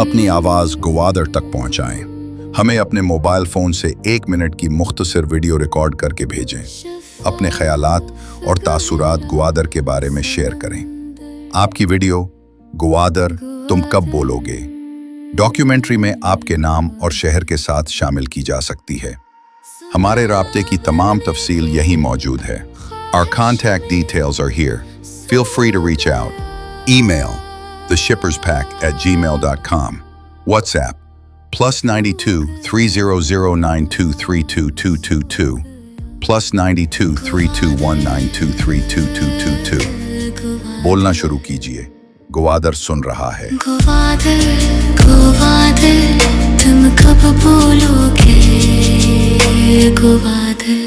अपनी आवाज़ ग्वादर तक पहुंचाएं। हमें अपने मोबाइल फ़ोन से 1 मिनट की मुख्तसर वीडियो रिकॉर्ड करके भेजें। अपने ख्यालात और तासुरात ग्वादर के बारे में शेयर करें। आपकी वीडियो ग्वादर तुम कब बोलोगे डॉक्यूमेंट्री में आपके नाम और शहर के साथ शामिल की जा सकती है। हमारे राब्ते की तमाम तफसील यहीं मौजूद है। Our contact details are here. Feel free to reach out. Email theshipperspack@gmail.com. WhatsApp +92 3009232222 +92 3219232222। बोलना शुरू कीजिए, ग्वादर सुन रहा है। ग्वादर ग्वादर तुम कब बोलोगे ग्वादर।